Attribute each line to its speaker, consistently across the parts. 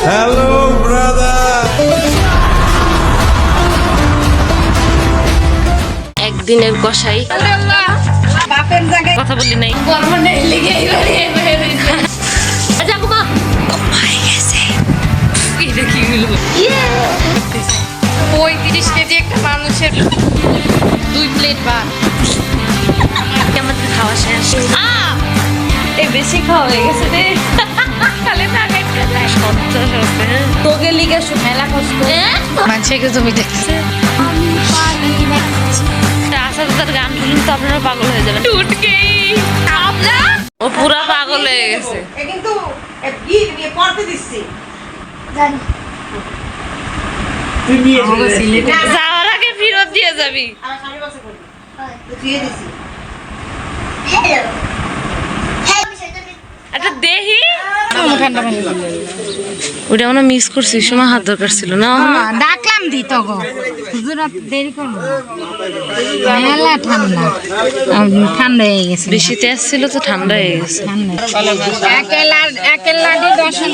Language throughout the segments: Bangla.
Speaker 1: Hello brother.
Speaker 2: একদিনের কষাই
Speaker 3: বাপের জায়গায়
Speaker 2: কথা বলি নাই এটা কি হলো
Speaker 3: 35 কেজি একটা মানুষের 2 প্লেট ভাত
Speaker 2: আমাদের খাওয়া শেষ
Speaker 3: এই বেশি খাওয়া হয়ে গেছে রে খালি না তোকে লিগে মেলা কষ্ট মানুষকে জমি দেখছে
Speaker 2: আসার তার গান শুনুন তো আপনারা পাগল হয়ে যাবেন ও পুরা পাগল হয়ে গেছে
Speaker 4: কিন্তু পড়তে দিচ্ছি
Speaker 2: যাওয়ার আগে ফেরত দিয়ে যাবি একটা দেহি ওটা আমরা মিস করছি সময় হাত দরকার ছিল না
Speaker 3: ডাকলাম দি তো গো হুজুরাত দেরি করবো মেলা ঠান্ডা ঠান্ডা হয়ে গেছে
Speaker 2: বেশি তেজ ছিল তো ঠান্ডা হয়ে গেছে
Speaker 3: একেলা দি দর্শন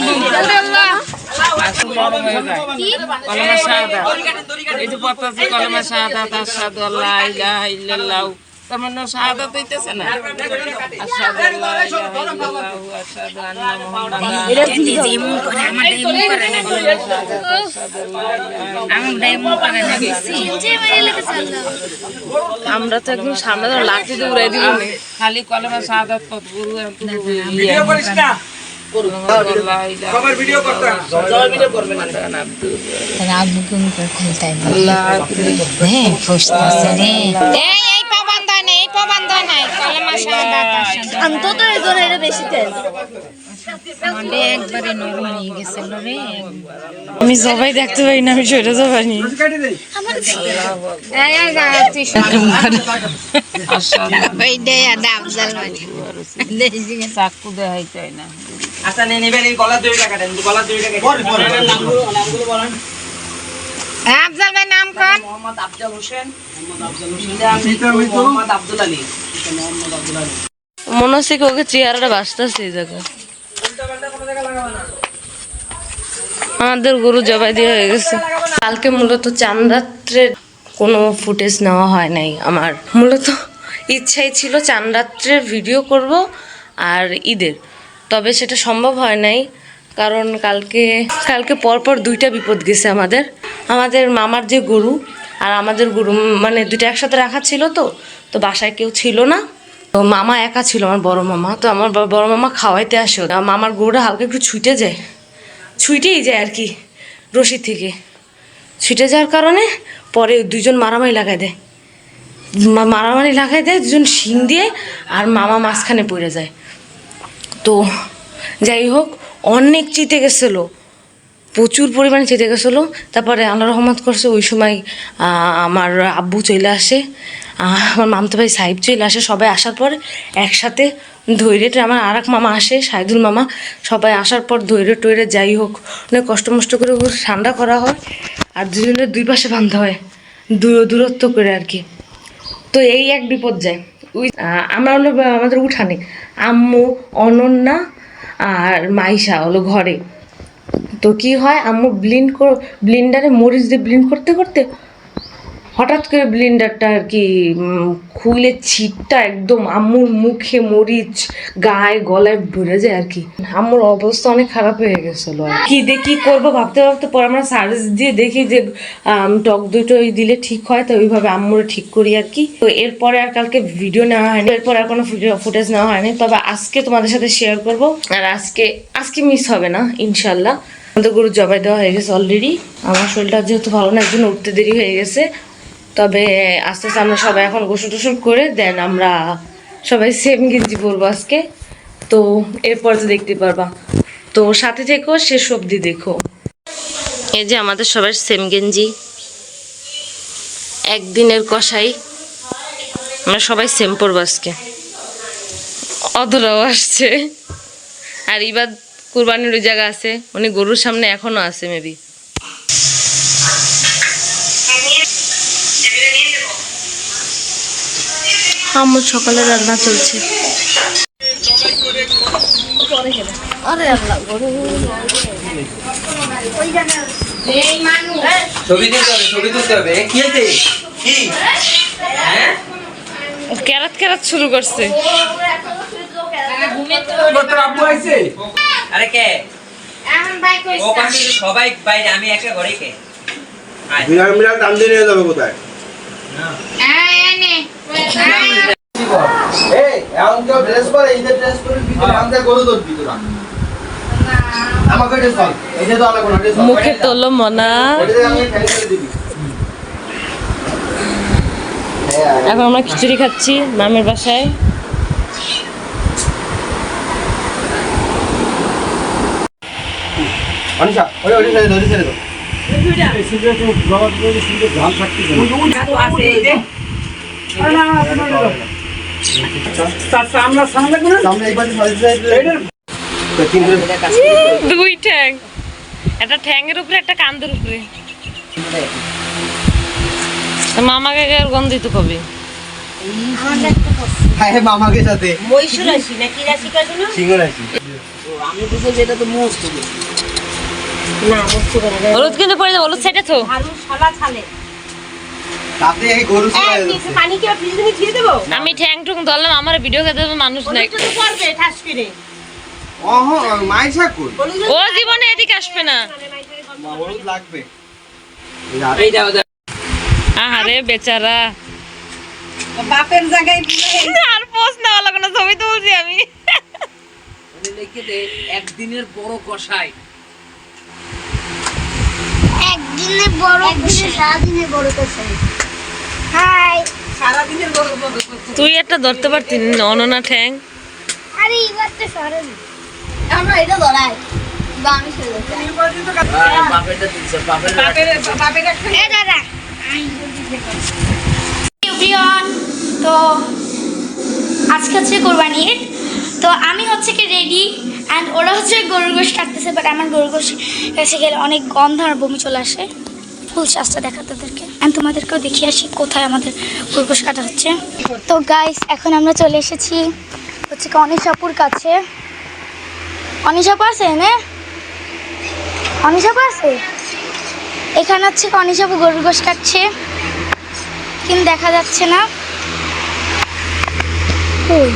Speaker 5: তারমানে শাহাদাত হইতেছে না আশহাদু আল্লা ইলাহা ইল্লাল্লাহু ওয়া আশহাদু আন্না মুহাম্মাদান
Speaker 2: আমরা তো একদম সামনে ধরে লাঠি দিয়ে উড়াই দিব
Speaker 5: খালি কলেমা শাহাদাত পড় গুরু
Speaker 1: সবার ভিডিও করতাম জয় ভিডিও করবেন না
Speaker 3: আব্বু কোন খেলতে আল্লাহ হ্যাঁ ফুসতাছে রে এই পাবন্ধ নাই কলেমা শাহাদাত অন্তত এজন্য এর বেশি তেল মানে একবারে নরম হয়ে গেছে রে
Speaker 2: আমি সবাই দেখতে পাই না আমি সরে যাবানি
Speaker 3: আমার এই গাতি ওই দে আদাব জালমানি দেজি
Speaker 5: চাকু দেখাই চাই না
Speaker 4: আচ্ছা নেবেন এই গলা 2 টাকা দেন গলা 2 টাকা নামগুলো বলেন
Speaker 3: আফজাল ভাই নাম কোন
Speaker 4: মোহাম্মদ আফজাল হোসেন মোহাম্মদ আব্দুল আলী
Speaker 2: মনে হচ্ছে কি ওকে চেয়ারটা বাঁচতেছে এই জায়গায় আমাদের গরু জবাই দিয়ে হয়ে গেছে কালকে মূলত চাঁদ রাত্রের কোনো ফুটেজ নেওয়া হয় নাই আমার মূলত ইচ্ছাই ছিল চাঁদ রাত্রের ভিডিও করব আর ঈদের তবে সেটা সম্ভব হয় নাই কারণ কালকে পরপর 2টা বিপদ গেছে আমাদের মামার যে গরু আর আমাদের গরু মানে 2টা একসাথে রাখা ছিল তো বাসায় কেউ ছিল না তো মামা একা ছিল আমার বড় মামা তো আমার বড় মামা খাওয়াইতে আসে মামার গরুটা হালকা একটু ছুটেই যায় আর কি রশি থেকে ছুটে যাওয়ার কারণে পরে 2জন মারামারি লাগাই দেয় 2জন শিং দিয়ে আর মামা মাঝখানে পড়ে যায় তো যাই হোক অনেক চিতে গেছিলো প্রচুর পরিমাণে চেতে গেছিলো তারপরে আল্লাহ রহমত করছে ওই সময় আমার আব্বু চলে আসে আমার মামতো ভাই সাহেব চলে আসে সবাই আসার পর একসাথে ধৈর্য আমার আর এক মামা আসে সাইদুল মামা সবাই আসার পর ধৈর্য যাই হোক অনেক কষ্ট করে ঠান্ডা করা হয় আর দুজনের 2 পাশে বাঁধা হয় দূরত্ব করে আর কি তো এই এক বিপদ যায় আমরা হলো আমাদের উঠানে আম্মু অনন্যা আর মাইশা হলো ঘরে তো কি হয় আম্মু ব্লিন্ডারে মরিচ দিয়ে ব্লিন্ড করতে হঠাৎ করে ব্লিন্ডারটা আর কি খুলে ছিটটা একদম আম্মুর মুখে মরিচ গায়ে গলায় ভরে যায় আর কি আম্মুর অবস্থা অনেক খারাপ হয়ে গেছিলো আর কি করবো ভাবতে পরে আমরা সার্ভিস দিয়ে দেখি যে টক দইটা দিলে ঠিক হয় তো ওইভাবে আম্মুরে ঠিক করি আর কি তো এরপরে আর কালকে ভিডিও নেওয়া হয়নি এরপর আর কোনো ফুটেজ নেওয়া হয়নি তবে আজকে তোমাদের সাথে শেয়ার করবো আর আজকে মিস হবে না ইনশাল্লাহ আমাদের গরু জবাই দেওয়া হয়ে গেছে অলরেডি আমার শরীরটা যেহেতু ভালো না একজন উঠতে দেরি হয়ে গেছে তবে আস্তে আস্তে আমরা সবাই এখন গোসল টোসল করে দেন আমরা সবাই সেম গেঞ্জি পরবো আজকে তো এরপর তো দেখতে পারবা তো সাথে থেকো শেষ অবধি দেখো এই যে আমাদের সবাই সেম গেঞ্জি একদিনের কষাই আমরা সবাই সেম পরবো আজকে অধরাও আসছে আর এবার কুরবানির ওই জায়গা আছে উনি গরুর সামনে এখনো আছে মেবি আমার সকালে রান্না চলছে আরে আল্লাহ
Speaker 4: ছবি তুলতে হবে, ছবি তুলতে হবে। কি হয়েছে? কি? হ্যাঁ?
Speaker 2: ক্যারাত ক্যারাত শুরু করছে।
Speaker 1: তোর আব্বু আইছে?
Speaker 4: আরে কে? ও পাশে সবাই বাইরে, আমি একা ঘরে কে? আয়।
Speaker 6: বিড়াল বিড়াল টান দিয়ে নিয়ে যাবে কোথায়? এই এখন কেউ ড্রেস পরে, ঈদের ড্রেস পরে ভিতরে আনতে গরু ধরবি তোরা। আমাকে ড্রেস পর, এই যে তো আলাদা কোনো ড্রেস পর।
Speaker 2: মুখে তোলো মনা।
Speaker 6: ওইটা আমি ফেলে ফেলে দিবি।
Speaker 2: এখন আমরা খিচুড়ি খাচ্ছি মামের বাসায়।
Speaker 6: অনিশা, ওই ছেড়ে দাও, ছেড়ে দাও।
Speaker 1: তার সামনে লাগবে না?
Speaker 6: সামনে এই পাশে সাইড
Speaker 2: দুই ঠ্যাং, একটা ঠ্যাংয়ের উপরে একটা কান্দের উপরে। মামাকে আর গন্ধ দিতে কবে?
Speaker 6: হ্যাঁ মামাকে সাথে
Speaker 3: মহীশূর রাশি নাকি রাশি কাজুনো?
Speaker 6: সিংহ রাশি।
Speaker 5: আমি বুঝে যেটা তো মোস্ট
Speaker 3: না বুঝতে পারি না।
Speaker 2: হলুদ কিন্তু পড়ে যাবে, হলুদ সেটা তো।
Speaker 3: আলু শালা ছালে।
Speaker 6: তাতে এই গরু
Speaker 3: এই নিচে পানি কি ফ্রিজে নিয়ে দিয়ে দেবো?
Speaker 2: আমি ঠ্যাং টুং ধরলাম, আমার ভিডিও খেতে দেবে মানুষ নাই।
Speaker 3: হলুদ তো পড়বে ঠাস করে।
Speaker 6: ওহো মাইশা কই?
Speaker 2: ও জীবনে এদিকে আসবে না।
Speaker 6: হলুদ লাগবে।
Speaker 4: এই দাও দাও।
Speaker 2: আহারে বেচারা,
Speaker 3: বাপের জায়গায়
Speaker 2: আর পোস্ট নেওয়া লাগলো না, ছবি তুলছি আমি।
Speaker 5: উনি লিখে দে একদিনের বড় কষাই।
Speaker 3: একদিনে বড় একদিনে সারাদিনে বড় করছে। হাই
Speaker 5: সারাদিনের বড় বড়
Speaker 2: তুই একটা ধরতে পারতি অননা ঠ্যাং।
Speaker 3: আরে এবার তো সরেন। আমরা এটা ধরাই। বা আমি ছেড়ে দেই।
Speaker 5: বাপেরটা দিচ্ছে, বাপের
Speaker 3: এ দাদা এভরিওয়ান, তো আজকে হচ্ছে কোরবানি ঈদ। তো আমি হচ্ছে কি রেডি অ্যান্ড ওরা হচ্ছে গরুর গোশ কাটতেছে, বাট আমার গরুর গোশ কাছে গেলে অনেক গন্ধ আর বমি চলে আসে। ফুল শ্বাসটা দেখা তাদেরকে অ্যান্ড তোমাদেরকেও দেখিয়ে আসি কোথায় আমাদের গরুর গোশ কাটা হচ্ছে। তো গাইস এখন আমরা চলে এসেছি হচ্ছে কি অনিশাপুর কাছে। অনিশাপু আছে না? অনিশাপু আছে? এখানে হচ্ছে কি অনিশাপু গরুর গোশ কাটছে, কিন্তু দেখা যাচ্ছে না। কই?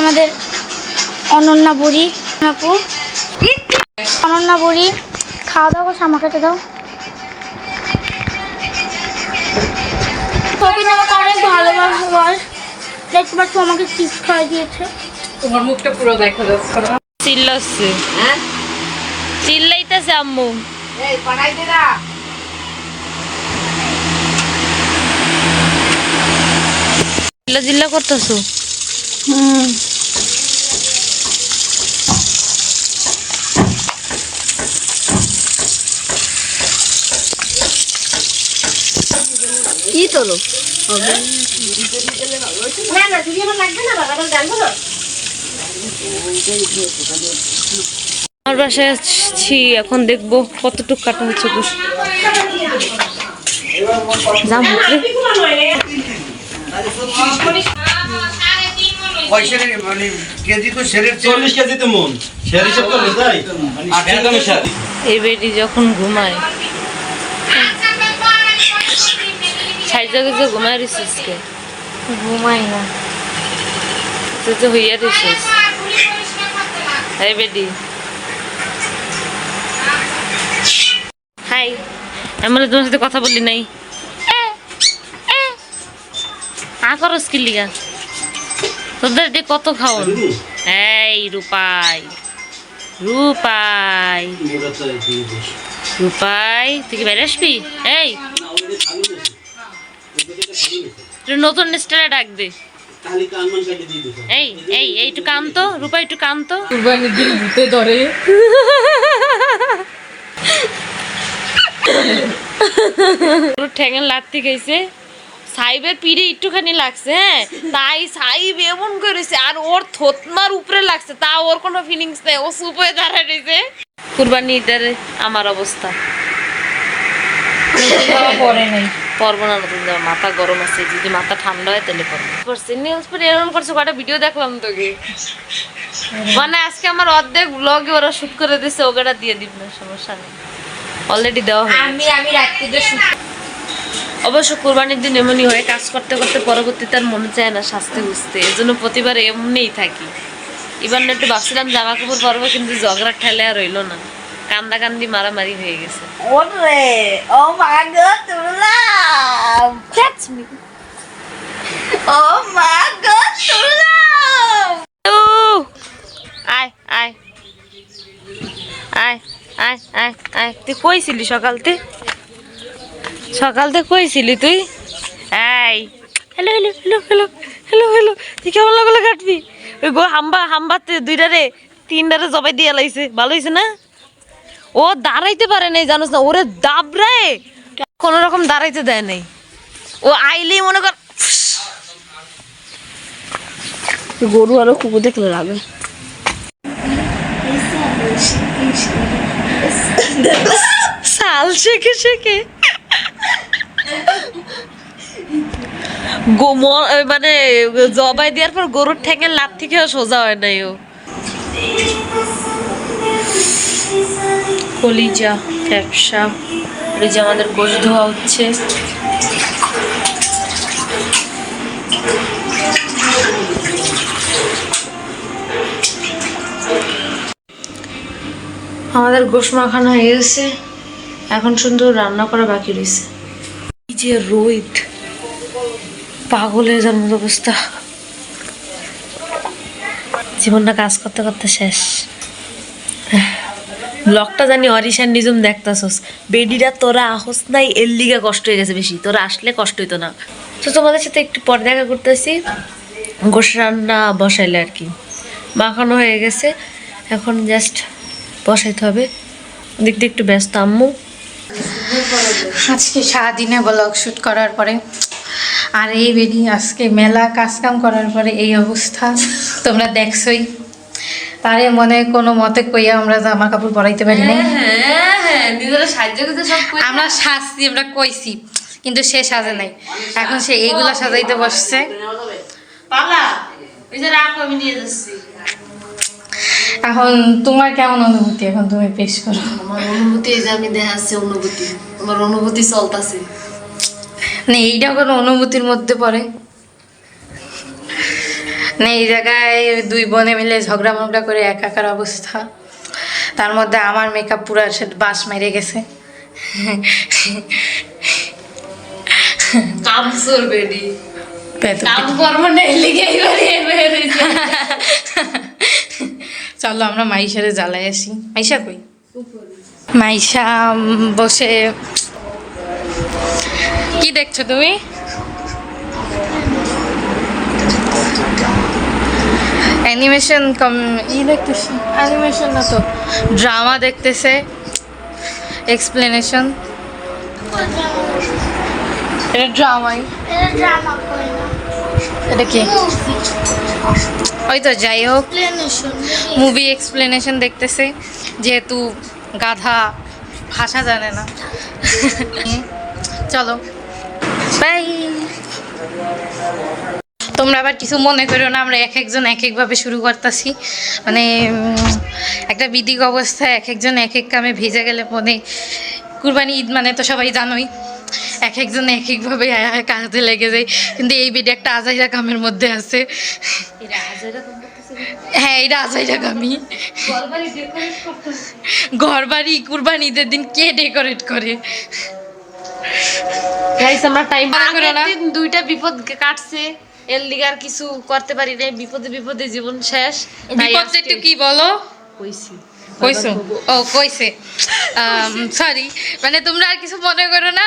Speaker 3: আমাদের অনন্যা বুড়ি আপু, অনন্যা বুড়ি খাওয়া দাওয়া করছে, আমাকে তো দাও। ছবি আমাকে অনেক ভালোবাসে, দেখতে পাচ্ছ আমাকে চিপস খাওয়াই দিয়েছে।
Speaker 5: তোমার মুখটা পুরো দেখা যাচ্ছে না।
Speaker 2: চিল্লাচ্ছে,
Speaker 5: হ্যাঁ
Speaker 2: চিল্লাইতেছে আম্মু।
Speaker 5: এই পাড়াই দে না।
Speaker 2: চিল্লা চিল্লা করতেছো।
Speaker 3: কি তোলো? না না দিদি আমার লাগবে না, বাবা জানবো না।
Speaker 2: আমার বাসায় আসছি, এখন দেখবো কতটুকু কাটা হচ্ছে গোশ। যাম
Speaker 6: মানে কেজি তো শেরের 40 কেজি তো মন শের হিসাব করলে তাই 8 দামে শের।
Speaker 2: এই বেটি যখন ঘুমায় সাইজা গেছে, ঘুমায় রিসিস কে ঘুমাই না, তুই তো হইয়া রিসিস। এই বেটি হাই, আমি তোমার সাথে কথা বলি নাই। করস কি লিগা? তোদের দিয়ে কত খাওন। এই রূপাই, রূপাই, রূপাই তুই কি বাইরে আসবি? এই তুই নতুন স্টাইলে ডাক দে। এই এই একটু কাম তো, রূপাই একটু কাম তো।
Speaker 5: কুরবানির দিন ভূতে ধরে।
Speaker 2: ঠ্যাঙের লাত্তি খাইছে, সাইবের পিড়ে একটুখানি লাগছে, হ্যাঁ তাই সাইব এমন করেছে, আর ওর থতমার উপরে লাগছে, তা ওর কোনো ফিলিংস নেই, ও চুপ হয়ে দাঁড়ায় রয়েছে। কুরবানি ঈদের আমার অবস্থা
Speaker 5: পরে নেই।
Speaker 2: পরবো না নতুন জামা, মাথা গরম আছে, যদি মাথা ঠান্ডা হয় তাহলে পরবো। করছি নিউজ পরে এরকম করছে, কটা ভিডিও দেখলাম তোকে, মানে আজকে আমার অর্ধেক ব্লগে ওরা শুট করে দিচ্ছে, ওটা দিয়ে দিব না, সমস্যা নেই, অলরেডি দেওয়া হয়।
Speaker 3: আমি রাত্রিতে
Speaker 2: অবশ্য কোরবানির দিন এমনই হয়, কাজ করতে করতে পরবর্তীতে আর মনে চায় না সাজতে গুছতে, এর জন্য প্রতিবার এমনিই থাকি। এবার না একটু ভাবছিলাম জামা কাপড় পরবো, কিন্তু ঝগড়ার ঠেলে আর রইলো না, কান্দাকান্দি মারামারি হয়ে গেছে।
Speaker 3: ওরে ও মা গো তুলাম, ক্যাচ মি, ও মা গো তুলাম।
Speaker 2: ও আয় আয় আয় আয় আয় আয়, তুই কইছিলি সকালতে কইছিলি তুই? এই hello hello hello hello hello hello, তুই কেমন লাগলো কাটবি? ওই গো হাম্বাতে 2টারে 3টারে জবাই দিয়ে লাইছে, ভালো হয়েছে না? ও দাঁড়াইতে পারে নাই জানোস না, ওরে দাবরায় কোন রকম দাঁড়াইতে দেয় নাই, ও আইলেই মনে কর। গরু আরো কুকুর দেখলে লাগে, শাল শেখে শেখে মানে জবাই দেওয়ার পর গরুর ঠ্যাঙের লাত থেকে সোজা হয় নাই। ও কলিজা ক্যাপসা, এই যে আমাদের গোশ ধোয়া হচ্ছে। আমাদের গোশ মাখানো হয়ে গেছে, এখন সুন্দর রান্না করা বাকি রয়েছে। এই যে রোদ, পাগল হয়ে যাওয়ার মতো অবস্থা, জীবনটা কাজ করতে করতে শেষ। ব্লগটা জানি অরিশান নিজম দেখতাছস, বেডিরা তোরা আহস নাই, এর লিগা কষ্ট হয়ে গেছে বেশি, তোরা আসলে কষ্ট হইতো না। তো তোমাদের সাথে একটু পরে দেখা করতেছি, গোশ রান্না বসাইলে আর কি, মাখানো হয়ে গেছে, এখন জাস্ট বসাইতে হবে। দেখতে একটু ব্যস্ত আম্মু।
Speaker 7: আজকে সারাদিনে ব্লগ শ্যুট করার পরে আর এই বেডি আজকে মেলা কাজকাম করার পরে এই অবস্থা তোমরা দেখছোই। তারে মনে কোনো মতে কইয়া আমরা জামা কাপড় পরাইতে পারি না, আমরা সাজছি, আমরা কইছি, কিন্তু সে সাজে নাই, এখন সে এইগুলা সাজাইতে বসছে। এখন তোমার কেমন অনুভূতি, এখন তুমি পেশ করো।
Speaker 2: আমার অনুভূতি এই যে আমি দেখাচ্ছি অনুভূতি, আমার অনুভূতি চলতেছে
Speaker 7: না, এইটা কোনো অনুভূতির মধ্যে পড়ে না। এই জায়গায় দুই বোনে মিলে ঝগড়া মগড়া করে একাকার অবস্থা, তার মধ্যে আমার মেকআপ পুরো বাস মেরে গেছে।
Speaker 2: কাম করবেডি কাম করব না, লিগে
Speaker 7: চলো আমরা মাইশারে জ্বালাই আসি। মাইশা কই? মাইশা বসে কি দেখছো তুমি? অ্যানিমেশন দেখতেছি, অ্যানিমেশন না তো ড্রামা দেখতেছে, এক্সপ্লেনেশন। এটা ড্রামাই, এটা কি? ওই তো যাই হোক, মুভি এক্সপ্লেনেশন দেখতেছে, যেহেতু গাধা ভাষা জানে না। চলো বাই। তোমরা আবার কিছু মনে করো না, আমরা এক একজন এক একভাবে শুরু করতেছি, মানে একটা বিধিক অবস্থায় এক একজন এক এক কামে ভেজে গেলে মনে, কুরবানি ঈদ মানে তো সবাই জানোই, এক একজন এক একভাবে কাজে লেগে যায়, কিন্তু এই বেডে একটা আজাইরা কামের মধ্যে আছে। হ্যাঁ, এটা আজাইরা কামি। ঘর বাড়ি কুরবানি ঈদের দিন কে ডেকোরেট করে?
Speaker 2: আমরা টাইম করো না, দুইটা বিপদ কাটছে, এর লিগে আর কিছু করতে পারি নাই, বিপদে বিপদে জীবন শেষ।
Speaker 7: বিপদটা একটু কি বলো? কইছো? ও কইছে, সরি, মানে তোমরা আর কিছু মনে করো না,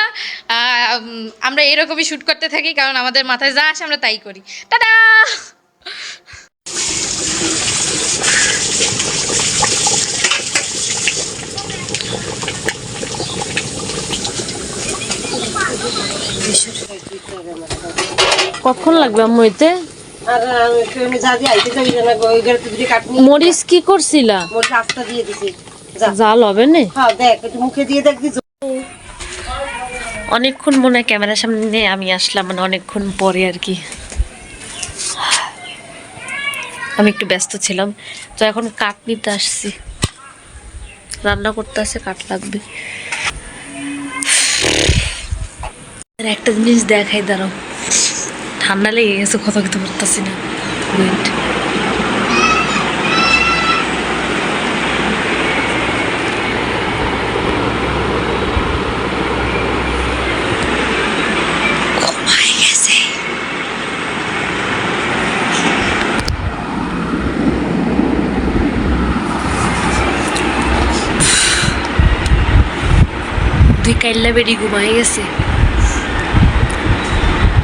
Speaker 7: আমরা এরকমই শুট করতে থাকি, কারণ আমাদের মাথায় যা আসে আমরা তাই করি। টাটা।
Speaker 2: কখন লাগবে আম্মু এতে? মরিচ কি করছিলা? জাল হবে না?
Speaker 1: দেখ একটু মুখে দিয়ে দেখ।
Speaker 2: অনেকক্ষণ মনে হয় ক্যামেরার সামনে আমি আসলাম, মানে অনেকক্ষণ পরে আর কি। আমি একটু ব্যস্ত ছিলাম, তো এখন কাঠ নিতে আসছি, রান্না করতে আসে কাঠ লাগবে। আর একটা জিনিস দেখাই, দাঁড়াও, ঠান্ডা লেগে গেছে, কথা বলতে পারতেছি না। ওয়েট, দুই কাইল্লা বেড়ি ঘুমাই গেছে,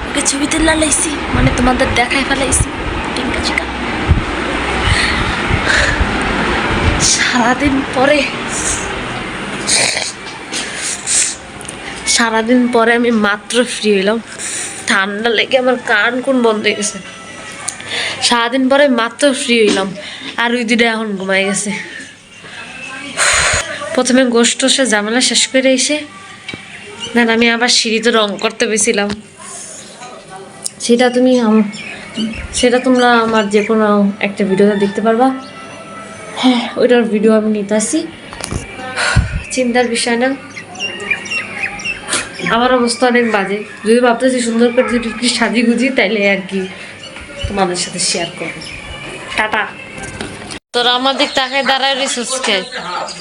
Speaker 2: ওকে ছবিতে লালাইছি, মানে তোমাদের দেখাই ফেলাইছি। টিঙ্কা চিকা সারাদিন পরে আমি মাত্র ফ্রি হইলাম। ঠান্ডা লেগে আমার কান কোন বন্ধ হয়ে গেছে। সারাদিন পরে মাত্র ফ্রি হইলাম, আর ওই দুটা এখন ঘুমাই গেছে। প্রথমে গোষ্ঠ সে ঝামেলা শেষ করে এসে দেন আমি আবার সিঁড়িতে রং করতে গেছিলাম। সেটা তোমরা আমার যে কোনো একটা ভিডিওতে দেখতে পারবা। হ্যাঁ, ওইটার ভিডিও আমি নিতে আসি, চিন্তার বিষয় না। আমার অবস্থা অনেক বাজে, যদি ভাবতেছি সুন্দর করে যদি একটু সাজি গুজি, তাইলে আর কি তোমাদের সাথে শেয়ার করবো। টাটা। তোরা আমাদের তাকায় দাঁড়ায় রিসোর্স খেয়ে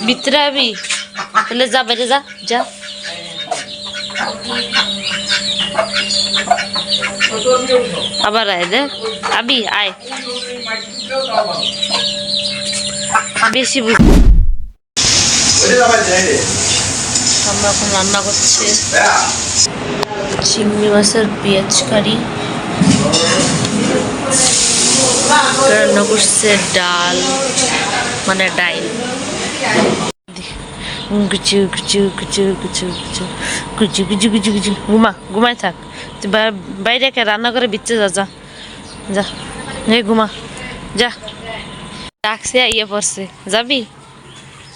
Speaker 2: ভিতরে আবি, তাহলে যা বেড়ে যা যা। আবার আয় দে, আবি আয়, বেশি বুঝ। আমরা এখন রান্না করছি চিংড়ি মাছের পেঁয়াজ কারি, রান্না করছে ডাল, মানে ডাইল। গুচু গুচু গুচু গুচু গুচু গুচু গুচু গুচু গুচু ঘুমাই থাক তুই, বাইরে কে রান্না করে বিচ্ছে যা যা যা, ঘুমা যা। ডাকছে ইয়ে পড়ছে, যাবি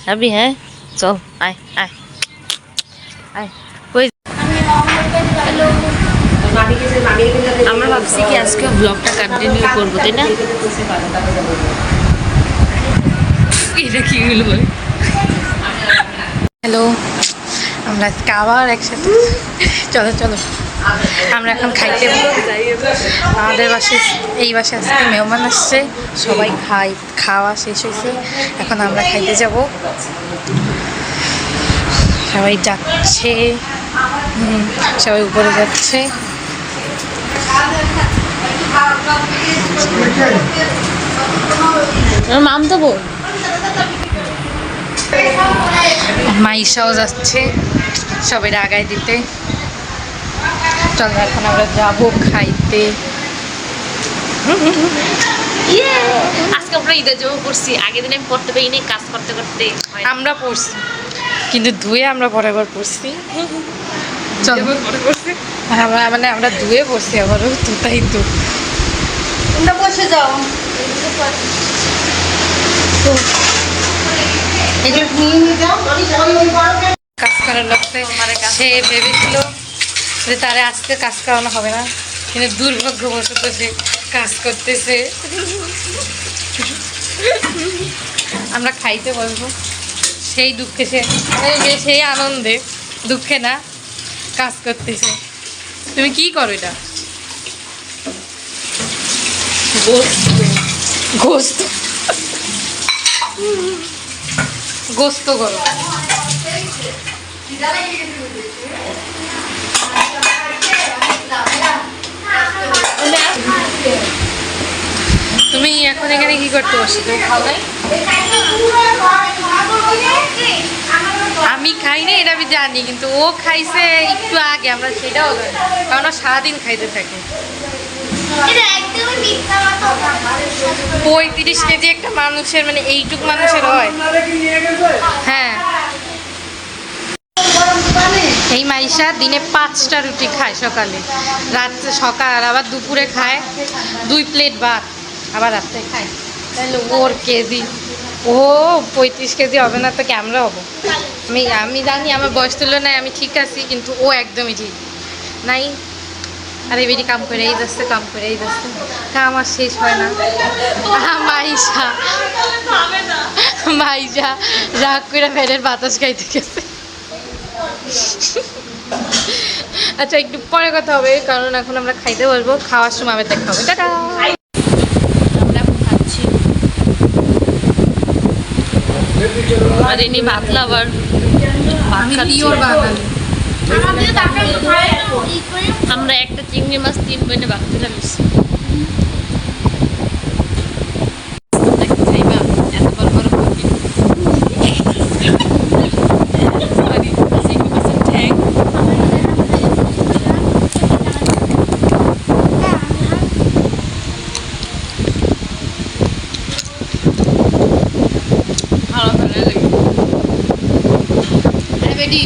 Speaker 2: যাবি? হ্যাঁ চল, আয় আয় আয়। কই আমরা ভাবছি কি আজকে ব্লগটা কন্টিনিউ করবো, তাই না? এটা কি হলো?
Speaker 7: হ্যালো, আমরা আজকে আবার একসাথে, চলো চলো আমরা এখন খাইতে। আমাদের বাসায়, এই বাসায় আজকে মেহমান আসছে, সবাই খাওয়া শেষ হয়েছে, এখন আমরা খাইতে যাব। সবাই যাচ্ছে, সবাই উপরে যাচ্ছে।
Speaker 2: মাম তো বল,
Speaker 7: মাইশাও যাচ্ছে সবাই আগায় দিতে। চলো এখন আমরা যাবো খাইতে।
Speaker 2: আজকে আমরা ঈদের জন্য পড়ছি, আগের দিন আমি পড়তে পারিনি, কাজ করতে করতে।
Speaker 7: আমরা পড়ছি কিন্তু ধুয়ে আমরা বরাবর পড়ছি। আমরা ধুয়ে পড়ছি আবারও, তো তাই তো তোমরা বসে যাও। কাজ করার লোকতে সে ভেবেছিল যে তারে আজকে কাজ করানো হবে না, কিন্তু দুর্ভাগ্যবশত সে কাজ করতেছে। আমরা খাইতে বসবো, সেই দুঃখে সেই আনন্দে, দুঃখে না, কাজ করতেছে। তুমি কি করো? এটা গোস্ত গোস্ত করো। তুমি এখন এখানে কি করতে বসছো? তুমি খাও নাই? আমি খাই না এটা আমি জানি, কিন্তু ও খাইছে একটু আগে, আমরা সেটাও জানি, কারণ সারাদিন খাইতে থাকে। 35 কেজি একটা মানুষের, মানে এইটুক মানুষের হয়। হ্যাঁ, এই মাইশা দিনে 5টা রুটি খায়, সকালে, রাত্রে, সকাল আবার দুপুরে খায় 2 প্লেট ভাত, আবার রাত্রে খায়। তাহলে ওর কেজি ও 35 কেজি হবে না তো ক্যামেরা হবো আমি জানি আমার বয়স তুলনায় আমি ঠিক আছি কিন্তু ও একদমই ঠিক নাই। আরে বেটি কাম করে এই যাচ্ছে কাম করে এই যাচ্ছে কাম আর শেষ হয় না। মাইজা রাগ করে ফেরের বাতাস খাইতে গেছে। আচ্ছা একটু পরে কথা হবে কারণ এখন আমরা খাইতে বসবো, খাওয়ার সময় আবার দেখা হবে। টাটা। আমরা এখন খাচ্ছি আর ইনি ভাত লাভার, ভাত খাচ্ছি। আমরা একটা চিংড়ি মাছ 3 বইনে বাড়তে লাগছি।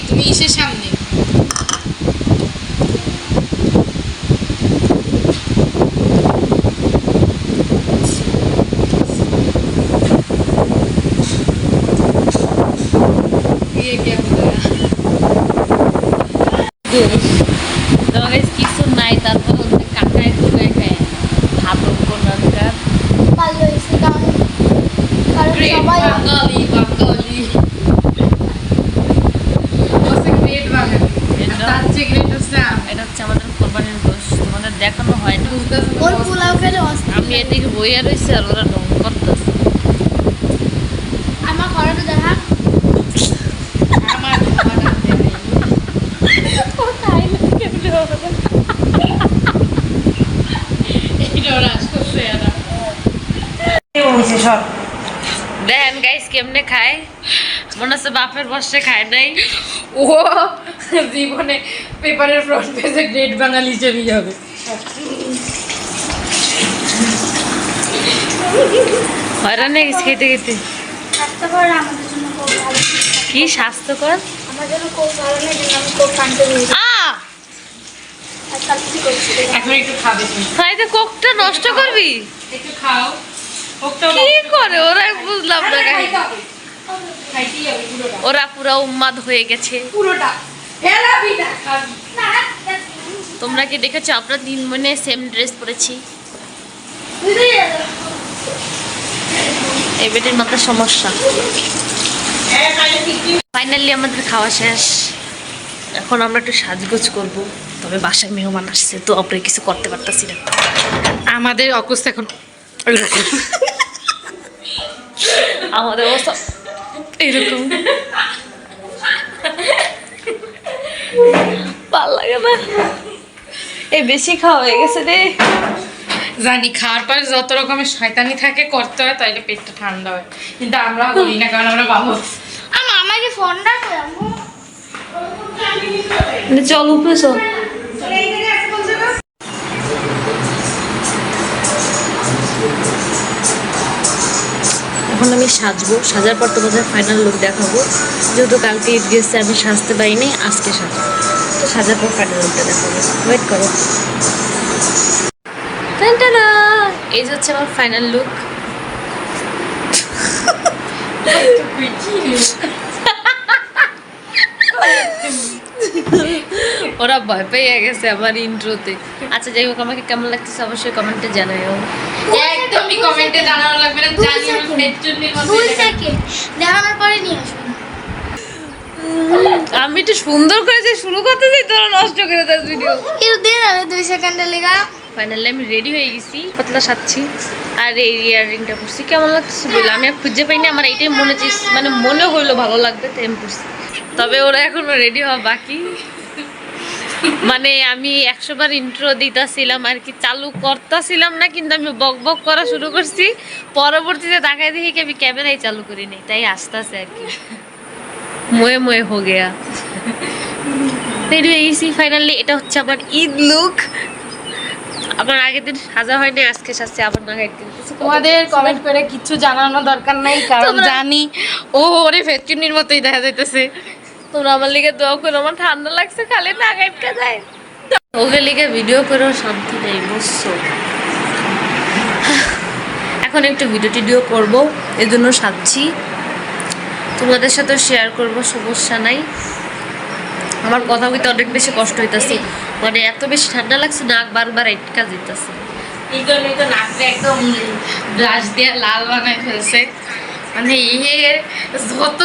Speaker 7: তুমি ইসের সামনে কিছু নাই, তারপর কাকায় করে খায় ভাত দরকার।
Speaker 3: ভালো হয়েছে কারণ সবাই
Speaker 7: বাঙালি বাঙালি এটা হচ্ছে আমাদের কোরবানির গোশত, তোমাদের দেখানো হয় না।
Speaker 3: ওর পোলাও খেলে
Speaker 7: আমি এদিকে বইয়া রয়েছি আর ওরা ঢং করতেছে।
Speaker 3: আমার ঘরে তো দেখা
Speaker 7: দেখেন গাইস কেমনে খায়, মনে হচ্ছে বাপের বসে খায় নাই। ও জীবনে পেপারের ফ্রন্ট পেজে গ্রেট বাঙালি হিসেবে যাবে। হয়রান হয়ে গেছে খেতে খেতে।
Speaker 3: স্বাস্থ্যকর আমাদের জন্য খুব ভালো।
Speaker 7: কি স্বাস্থ্যকর?
Speaker 3: আমার জন্য খুব ভালো না, জন্য আমি খুব কান্টে নিয়ে আর কাল কি করছি
Speaker 5: এখন একটু খাবে তুমি।
Speaker 7: খাইতে কোকটা নষ্ট করবি?
Speaker 5: একটু খাও।
Speaker 7: কি করে ওরা, বুঝলাম না গাইস।
Speaker 5: খাইতেই হবে পুরোটা।
Speaker 7: ওরা পুরো উন্মাদ হয়ে গেছে।
Speaker 5: পুরোটা ফেলাবি না।
Speaker 7: তোমরা কি দেখেছো আমরা 3 বোনে সেম ড্রেস পরেছি? এই বেটির মাথায় সমস্যা। ফাইনালি আমাদের খাওয়া শেষ, এখন আমরা একটু সাজগোজ করব। তবে বাসায় মেহমান আসছে তো আমরা কিছু করতে পারতাছি না। আমাদের অবস্থা এখন আমাদের অবস্থা এরকম। ভাল লাগে না, এই বেশি খাওয়া হয়ে গেছে রে।
Speaker 5: জানি খাওয়ার পরে যত রকমের শয়তানি থাকে করতে হয়, তাইলে পেটটা ঠান্ডা হয়, কিন্তু আমরা করি না কারণ আমরা বাবু।
Speaker 3: আমাকে ফোনটা করে
Speaker 7: চল উপরে চল। এখন আমি সাজবো, সাজার পর তোমাদের ফাইনাল লুক দেখাবো। যেহেতু কালকে ঈদ গেছে আমি সাজতে পারিনি, আজকে সাজবো, তো সাজার পর ফাইনাল লুকটা দেখাবো। ওয়েট করো। এই যে হচ্ছে আমার ফাইনাল লুক। ওরা ভয় পেয়ে গেছে আমার ইন্ট্রোতে। আচ্ছা যাই হোক, আমাকে কেমন লাগতেছে অবশ্যই কমেন্টে জানাইও।
Speaker 5: একদমই কমেন্টে জানানো লাগবে না, জানি আমার পেটচুন্নির মতো।
Speaker 3: 2 সেকেন্ড দেখানোর পরে নিয়ে আসুন।
Speaker 7: আমি একটু সুন্দর করে যে শুরু করতে যাই, তোরা নষ্ট করে দেয় ভিডিও।
Speaker 3: একটু দিন আমি 2 সেকেন্ডে লেগা।
Speaker 7: ফাইনালি আমি রেডি হয়ে গেছি, পাতলা সাজছি আর এই ইয়াররিংটা পরছি। কেমন লাগতেছে বলে আমি আর খুঁজে পাইনি, আমার এইটাই মনে চাইছি, মানে মনে হইলো ভালো লাগবে তাই আমি পরছি। তবে ওরা এখনো রেডি হওয়া বাকি। মানে আমি 100 বার ইন্ট্রো দিতেছিলাম আর কি, চালু করতেছিলাম না, কিন্তু আমি বক বক করা শুরু করছি। পরবর্তীতে তাকাই দেখি কি আমি ক্যামেরাই চালু করি নাই, তাই আসতেছে আর কি। মোয়ে মোয়ে হো গেয়া। রেডি হয়ে গেছি ফাইনালি। এটা হচ্ছে আমার ঈদ লুক। আমার আগের দিন সাজা হয়নি, আজকে সাজছে আবার না।
Speaker 5: তোমাদের কমেন্ট করে কিছু জানানো দরকার নাই, কারণ জানি ও ওরে ফেচুনির মতোই দেখা যাইতেছে।
Speaker 7: তোমরা আমার লিগে দোয়া করো, আমার ঠান্ডা লাগছে, খালি না গাইটকা যায়। ওকে লিগে ভিডিও করেও শান্তি নেই, বুঝছো? এখন
Speaker 2: এখন একটু ভিডিও করব, এর জন্য সাজছি, তোমাদের সাথে শেয়ার করব, সমস্যা নাই। আমার কথা বলতে অনেক বেশি কষ্ট হইতাছে, মানে এত বেশি ঠান্ডা লাগছে, নাক বারবার আটকা যেতেছে।
Speaker 5: এই জন্যই তো নাকটা একদম ব্রাশ দিয়ে লাল বানায় ফেলছে, মানে যত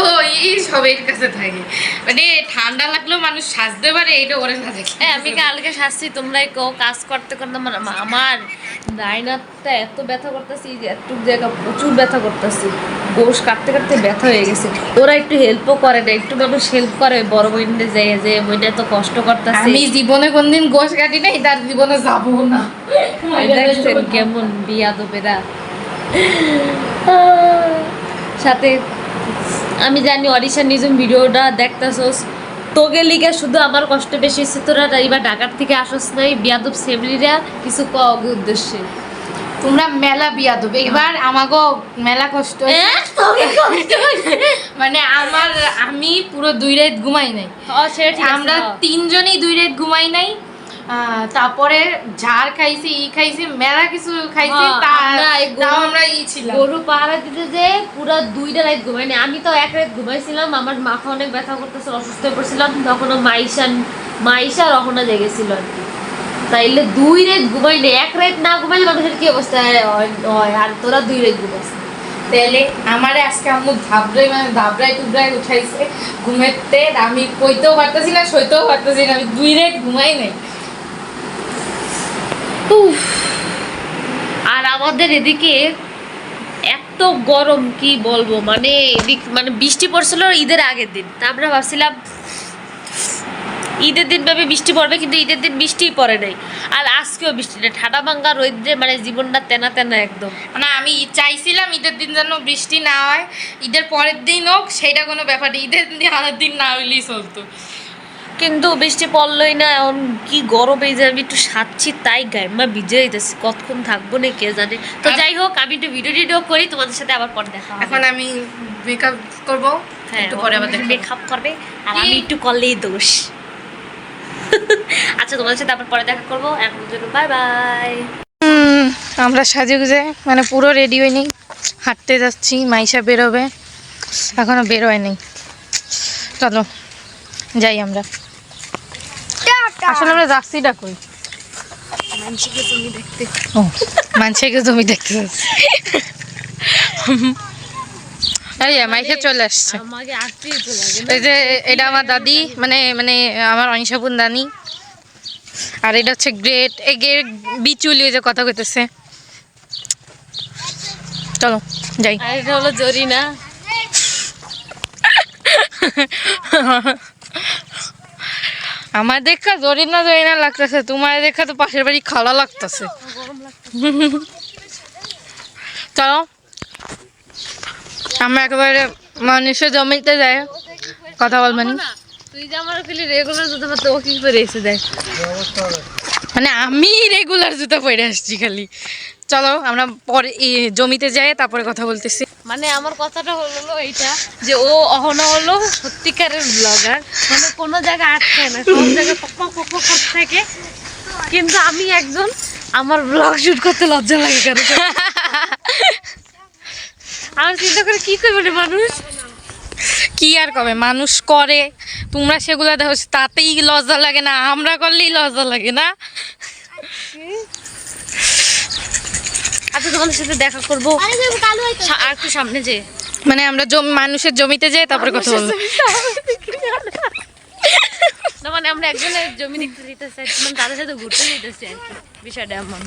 Speaker 5: সবের কাছে থাকে, মানে ঠান্ডা লাগলেও মানুষ সাজতে পারে, এইটা ওরে না দেখে।
Speaker 2: আমি কালকে সাজছি, তোমরাই কাজ করতে করতে আমার ডাইনারটা এত ব্যথা করতেছি, একটু জায়গা প্রচুর ব্যথা করতেছি, গোশ কাটতে কাটতে ব্যথা হয়ে গেছে। ওরা একটু হেল্পও করে না, একটু মানুষ হেল্প করে বড় বইনে যায় যে বইটা এত কষ্ট করতেছে।
Speaker 5: আমি জীবনে কোনদিন গোশ কাটি নাই, তার জীবনে যাবো না।
Speaker 2: দেখছেন কেমন বিয়াদবেরা। সাথে আমি জানি অরিশা নিজম ভিডিওটা দেখতেছস, তোকে লিগে শুধু আমার কষ্ট বেশি হচ্ছে, তোরা এবার ঢাকার থেকে আসস নাই, বিয়াদব সেমরিরা কিছু কগে উদ্দেশ্যে।
Speaker 5: তোমরা মেলা বিয়া দেবে এবার, আমাকেও মেলা কষ্ট মানে আমি পুরো 2 রাত ঘুমাই নাই, আমরা 3 জনই 2 রাত ঘুমাই নাই। তারপরে ঝাড় খাইছি, খাইছি, মেলা কিছু খাইছি, আমরা ছিলাম
Speaker 2: গরু পাহারা দিতে যে পুরো 2টা রাত ঘুমাই নাই। আমি তো 1 রাত ঘুমাইছিলাম, আমার মাথা অনেক ব্যথা করতেছে, অসুস্থ হয়ে পড়ছিলাম, তখনও মাইশা রহনা জেগেছিল আর কি। তাইলে 2 রাত ঘুমাই নেই, 1 রাত না ঘুমাইলে মানুষের কি অবস্থা হয়, আর তোরা 2 রাত ঘুমাইছিস।
Speaker 5: তাহলে আমারে আজকে আম্মু ধাবড়াই টুবড়াই উঠাইছে ঘুমেতে, আমি কইতেও পারতেছি না, সইতেও পারতেছি না, আমি 2 রাত ঘুমাই নাই।
Speaker 2: আর আমাদের এদিকে এত গরম কি বলবো, মানে মানে বৃষ্টি পড়ছিল ঈদের আগের দিন, তা আমরা ভাবছিলাম ঈদের দিন ভাবে বৃষ্টি পড়বে, কিন্তু ঈদের দিন বৃষ্টিই পড়ে নাই। আর আজকেও বৃষ্টি নেই, ঠাডা ভাঙ্গা রৌদ্রে মানে জীবনটা তেনা তেনা একদম।
Speaker 5: মানে আমি চাইছিলাম ঈদের দিন যেন বৃষ্টি না হয়, ঈদের পরের দিন হোক সেইটা কোনো ব্যাপার নেই, ঈদের দিন আগের দিন না হইলেই চলতো,
Speaker 2: কিন্তু বৃষ্টি পড়লই না। এখন কি গরম এই যে আমি একটু সাচ্ছি, তাই গায়ে ভিজে যেতেছি, কতক্ষণ থাকবো না কে জানে। তো যাই হোক, আমি একটু ভিডিও করি, তোমাদের সাথে আবার পরে দেখা হবে।
Speaker 5: এখন আমি মেকআপ করবো,
Speaker 2: হ্যাঁ
Speaker 5: একটু পরে আবার
Speaker 2: মেকআপ করবে, আর আমি একটু করলেই দোষ। আচ্ছা, তোমাদের সাথে আবার পরে দেখা করবো, এখন জন্য বাই বাই।
Speaker 5: আমরা সাজে গুজে মানে পুরো রেডি হয়নি, হাঁটতে যাচ্ছি, মাইশা বেরোবে, এখনো বের হয়নি, চলো যাই আমরা। আসলে আমরা যাচ্ছিটা কই, মানুষকে জমি দেখতে যাচ্ছি। এই মাইকে চলে আসছে, এই যে এটা আমার দাদি, মানে আমার অনিশাপুন দানি, আর এটা হচ্ছে গ্রেট বিচুলি, যে কথা কইতেছে। চলো যাই।
Speaker 2: আর এটা হলো জরিনা।
Speaker 5: আমার দেখা জরিনা লাগতেছে, তোমার দেখা তো পাশের বাড়ি খালা লাগতেছে। চলো আমরা একেবারে মানুষের জমিতে যাই, কথা বলবেনি।
Speaker 2: তুই যে আমার খালি রেগুলার জুতো পরতে, ও কি করে এসে দেখ,
Speaker 5: মানে আমি রেগুলার জুতো পরে আসছি খালি। চলো আমরা পরে জমিতে যাই, তারপরে কথা বলতেছি।
Speaker 2: মানে আমার কথাটা হলো এইটা যে ও অহনা হলো সত্যিকারের ব্লগার, মানে কোনো জায়গায় আটকায় না, সব জায়গায় পক করতে থাকে, কিন্তু আমি একজন, আমার ব্লগ শুট করতে লজ্জা লাগে কেন? আমার চিন্তা করে কি করবে মানুষ,
Speaker 5: কি আর কবে মানুষ করে, তোমরা সেগুলো দেখো, তাতেই লজ্জা লাগে না, আমরা করলেই লজ্জা লাগে না।
Speaker 2: আচ্ছা, তোমাদের সাথে দেখা করবো আর একটু সামনে যে,
Speaker 5: মানে আমরা মানুষের জমিতে যাই, তারপরে কথা বলবো।
Speaker 2: না মানে আমরা একজনের জমি দেখতে যেতে চাইছি, মানে তাদের সাথে ঘুরতে যেতেছি আর কি, বিষয়টা এমন।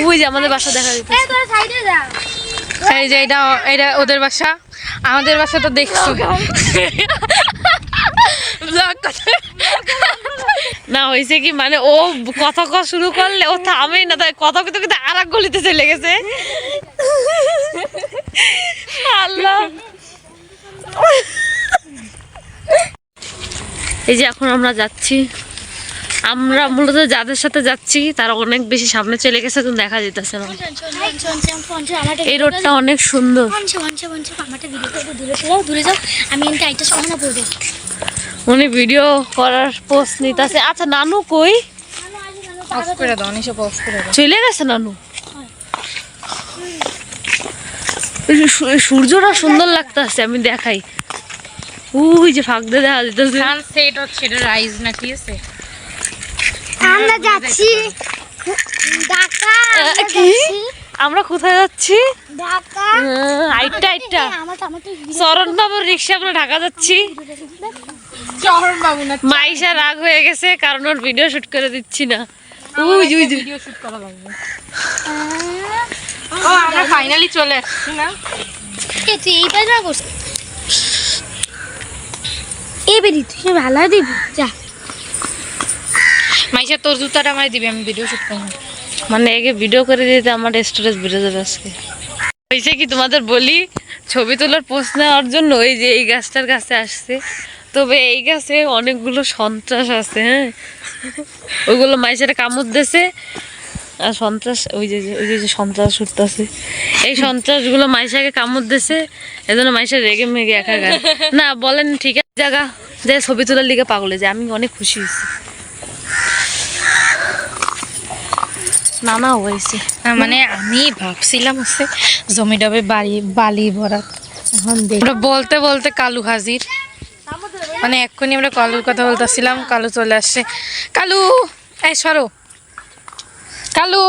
Speaker 2: ওই যে আমাদের বাসা দেখা যেতেছে,
Speaker 5: এই যে এটা ওদের বাসা, আমাদের বাসা তো দেখছো
Speaker 2: না হয়েছে কি, মানে ও কথা শুরু করলে ও থামেই না, তাই কথা কিন্তু কিন্তু আর এক গলিতে চলে গেছে। আল্লাহ, এই যে এখন আমরা যাচ্ছি, আমরা মূলত যাদের সাথে যাচ্ছি তারা অনেক বেশি সামনে চলে গেছে, কিন্তু দেখা যেতেছে না। এই রোডটা অনেক সুন্দর। উনি ভিডিও করার পোস্ট নিতেছে। আচ্ছা, নানু কই? চলে গেছে নানু। সূর্যটা সুন্দর লাগতেছে, আমি দেখাই। ওই যে ফাঁক দিয়ে দেখা যেতেছে
Speaker 5: সানসেট হচ্ছে, এটা রাইজ না, ঠিক আছে।
Speaker 3: আমরা যাচ্ছি ঢাকা।
Speaker 2: কি আমরা কোথায় যাচ্ছি?
Speaker 3: ঢাকা।
Speaker 2: আইটা চরণ বাবুর রিক্সা করে ঢাকা যাচ্ছি।
Speaker 5: চরণ বাবু না,
Speaker 2: মাইশা রাগ হয়ে গেছে কারণ ওর ভিডিও শুট করে দিচ্ছি না। ওই যে
Speaker 5: ভিডিও শুট করা লাগবে। ও আমরা ফাইনালি চলে আসছি না?
Speaker 3: তুই এই পাইরা করছ এই বেরি, তুই ভালো দিবি যা।
Speaker 5: মাইশা তোর জুতাটা আমায় দিবি, আমি ভিডিও শুট করব।
Speaker 2: মানে একে ভিডিও করে দিতে আমার স্টোরেজ বেড়ে যাবে আজকে। হয়েছে কি তোমাদের বলি, ছবি তোলার পোস্ট নেওয়ার জন্য ওই যে এই গাছটার কাছে আসছে। তবে এই গাছে অনেকগুলো সন্ত্রাস আছে, হ্যাঁ ওইগুলো মাইশারে কামড় দিয়েছে। আর সন্ত্রাস ওই যে সন্ত্রাস ছুটতেছে, এই সন্ত্রাসগুলো মাইশাকে কামড় দিয়েছে। এজন্য মাইশা রেগে মেগে একা গায় না। বলেন ঠিক আছে, জায়গা যে ছবি তোলার লিগে পাগলে যায়, আমি অনেক খুশি হয়েছি। নানা হয়েছে
Speaker 5: মানে আমি ভাবছিলাম হচ্ছে জমি ডবে বালি ভরা, এখন আমরা বলতে বলতে কালু হাজির। মানে এক্ষুনি আমরা কালুর কথা বলতেছিলাম, কালু চলে আসছে। কালু এই সরো, কালু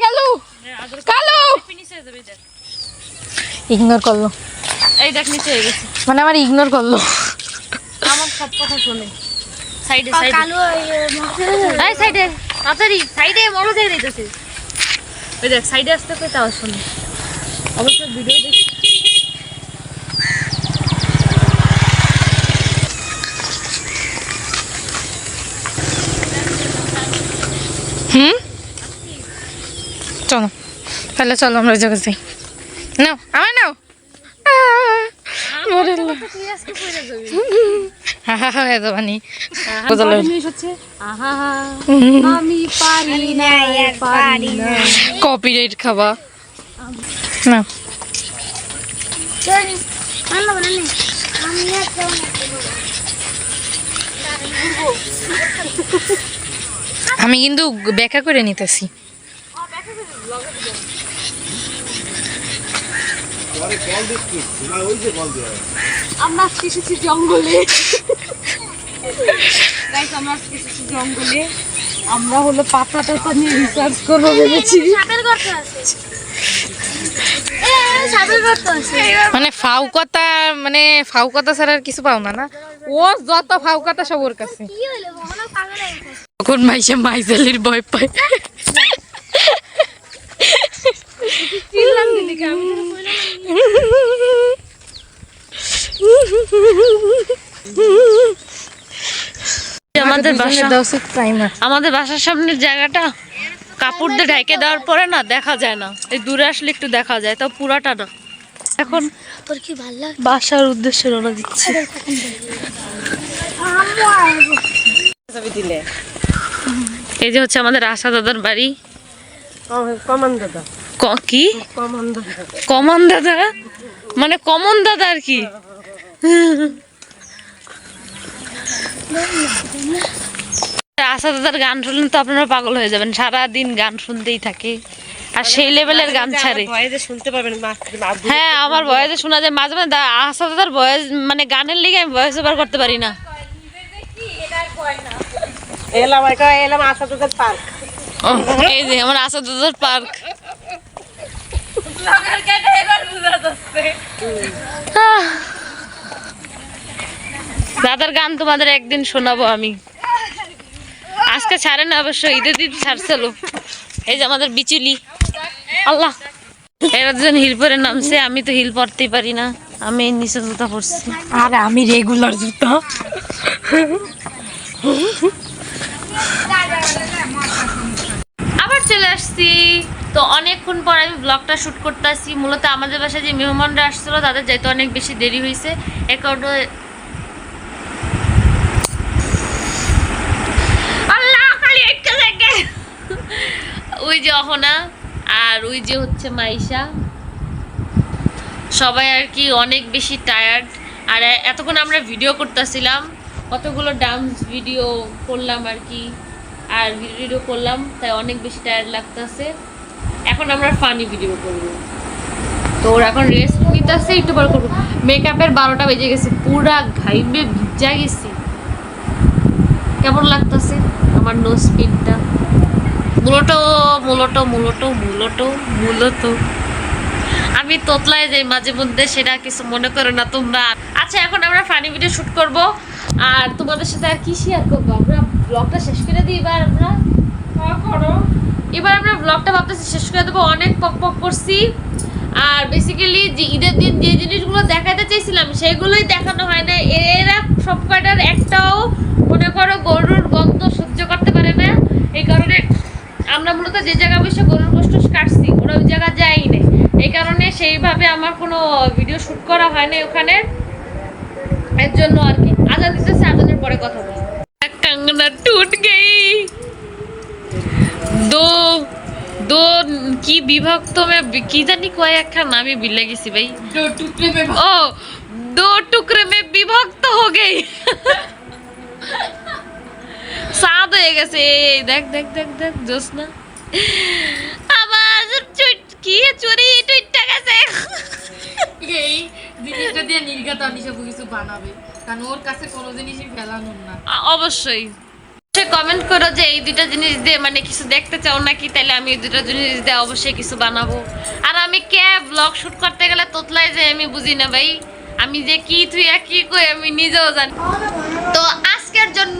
Speaker 5: কালু কালু ইগনোর করলো।
Speaker 2: এই দেখ নিচে হয়ে গেছে,
Speaker 5: মানে আমার ইগনোর করলো।
Speaker 2: আমার সব কথা শোনে। সাইডে
Speaker 3: কালু
Speaker 2: এই সাইডে তাড়াতাড়ি সাইডে মরো দেখে দিতেছে। ওই দেখ সাইডে আসতে কই তাও শোনে। অবশ্য ভিডিও দেখি।
Speaker 5: চলো তাহলে, চলো আমরা ওই জায়গায় যাই। নাও আমার নাও। কপিরাইট খাবা না। আমি কিন্তু ব্যাখ্যা করে নিতেছি।
Speaker 2: আমরা এসেছি জঙ্গলে। গাইস আমরা এসেছি জঙ্গলে। আমরা হলো পাতাটা নিয়ে রিসার্চ করবো ভেবেছি।
Speaker 5: মানে ফাউ কথা ছাড়া আর কিছু পাও না। না ও যত ফাউ কথা সব ওর কাছে। তখন মাইশা মাইজালির ভয় পায়।
Speaker 2: আমাদের বাসার সামনের জায়গাটা কাপড় দিয়ে ঢেকে দেওয়ার পরে না দেখা যায় না, এই দূরে আসলে একটু দেখা যায়, তাও পুরাটা না। এখন
Speaker 3: তোর কি ভালো লাগে?
Speaker 2: বাসার উদ্দেশ্যে রওনা দিচ্ছি। এই যে হচ্ছে আমাদের আশা দাদার বাড়ি।
Speaker 1: কমান দাদা,
Speaker 2: কি
Speaker 1: কমান দাদা,
Speaker 2: কমন দাদা মানে কমন দাদা আর কি। আশা দাদার গান শুনলে তো আপনারা পাগল হয়ে যাবেন, সারাদিন গান শুনতেই থাকে আর সেই লেভেলের গান ছাড়ে।
Speaker 1: শুনতে পারবেন।
Speaker 2: হ্যাঁ আমার ভয়েসে শোনা যায় মাঝে মাঝে। আশা দাদার ভয়েস মানে গানের লিগে আমি ভয়েস ওভার করতে পারি না।
Speaker 1: এলাম আসাদুদ্দার পার্ক।
Speaker 2: এই যে আমার আশা দাদার পার্ক। দাদার গান তোমাদের একদিন শোনাবো আমি। আজকে ছাড়ে না অবশ্য, ঈদের দিন ছাড়ছিল। এই যে আমাদের বিচুলি, আল্লাহ এরা দুজন হিল পরে নামছে। আমি তো হিল পরতেই পারি না, আমি নিচে জুতা পরছি।
Speaker 5: আর আমি রেগুলার জুতা।
Speaker 2: আবার চলে আসছি। তো অনেকক্ষণ পর আমি ব্লগটা শুট করতে আসছি। মূলত আমাদের বাসায় যে মেহমানরা আসছিল তাদের যাইতে অনেক বেশি দেরি হয়েছে। ওই যে অহনা আর ওই যে হচ্ছে মাইশা, সবাই আর কি অনেক বেশি টায়ার্ড। আর এতক্ষণ আমরা ভিডিও করতেছিলাম, কতগুলো ডান্স ভিডিও করলাম আর কি, আর ভিডিও করলাম, তাই অনেক বেশি টায়ার্ড লাগতেছে। এখন আমরা ফানি ভিডিও করব। তো ওর এখন রেস্ট নিতেছে, একটু পর করবো। মেকআপের 12টা বেজে গেছে, পুরা ঘাইবে ভিজা গেছি। কেমন লাগতেছে আমার নোজ পিনটা? মূলত আমি তোতলায় যাই মাঝে মধ্যে, সেটা কিছু মনে করো না তোমরা। আচ্ছা, এখন আমরা ফানি ভিডিও শুট করব, আর তোমাদের সাথে আর কি শেয়ার করবো? আমরা ব্লগটা শেষ করে দিই এবার। এবার আমরা ব্লগটা ভাবতেছি শেষ করে দেবো। অনেক পক করছি, আর বেসিক্যালি যে ঈদের দিন যে জিনিসগুলো দেখাতে চাইছিলাম সেগুলোই দেখানো হয় না। এরা সব কয়টার একটাও মনে করো গরুর গন্ধ সহ্য করতে পারে না, এই কারণে আমরা মূলত যে জায়গায় বসে গরুর গোশত কাটছি ওরা ওই জায়গা যাই না, এই কারণে সেইভাবে আমার কোনো ভিডিও শ্যুট করা হয় না ওখানে, এর জন্য আর কি। আজান দিতেছে, আজানের পরে কথা বলি। कंगना टूट गई दो की विभक्त में की जानी कोई একটা নামই ভুলে গেছি ভাই। दो टुकड़े में विभक्त हो गई। সাদ হয়ে গেছে। দেখ দেখ দেখ দেখ জোসনা আবার কি চুরি টুইটা গেছে।
Speaker 5: এই জিনিসটা দিয়ে নির্ঘাত আনিশা কিছু বানাবে, কারণ ওর কাছে কোনো জিনিসই ফেলানো না।
Speaker 2: অবশ্যই কমেন্ট করো যে এই দুইটা জিনিস দিয়ে মানে কিছু দেখতে চাও নাকি, তাহলে আমি এই দুইটা জিনিস দিয়ে অবশ্যই কিছু বানাবো। আর আমি কে ব্লগ শুট করতে গেলে তোতলাই যে আমি বুঝি না ভাই, আমি যে কি তুই কি কই আমি নিজেও জানি। তো আজকের জন্য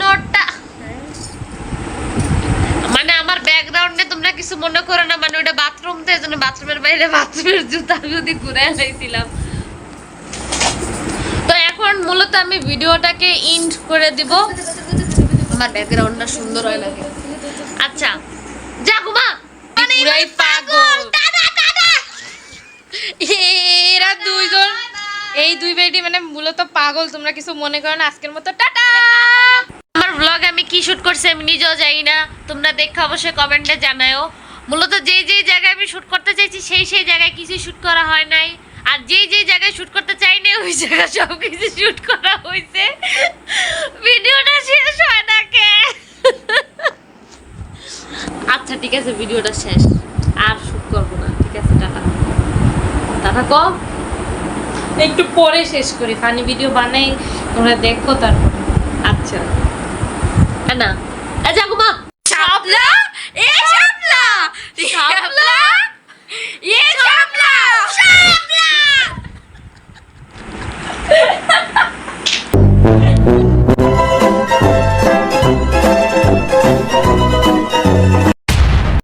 Speaker 2: মানে আমার ব্যাকগ্রাউন্ডে তোমরা কিছু মনে করো না, মানে ওটা বাথরুম, তো এই জন্য বাথরুমের বাইরে বাথরুমের জুতা যদি ঘুরে লাইছিলাম। তো এখন মূলত আমি ভিডিওটাকে এন্ড করে দিব, আমার ব্যাকগ্রাউন্ডটা সুন্দর হয় লাগে। আচ্ছা যা ঘুমা,
Speaker 5: পুরাই পাগল। এরা দুইজন, এই দুই বেটি মানে মূলত পাগল, তোমরা কিছু মনে করো না। আজকের মতো টাটা।
Speaker 2: আমার ব্লগ আমি কি শুট করছি আমি নিজেও জানি না, তোমরা দেখে অবশ্যই কমেন্টে জানাও। মূলত যেই যেই জায়গায় আমি শুট করতে চাইছি সেই জায়গায় কিছু শুট করা হয় নাই, আর যেই জায়গায় শুট করতে চাই না ওই জায়গায় সব কিছু শুট করা হয়েছে। ভিডিওটা শেষ হয় না কে? আচ্ছা ঠিক আছে, ভিডিওটা শেষ, আর শুট করবো না। ঠিক আছে, টাটা টাটা কম,
Speaker 5: একটু পরে শেষ করি, ফানি ভিডিও বানাই, তোমরা দেখো তারপর।
Speaker 2: আচ্ছা না, যা ঘুমা।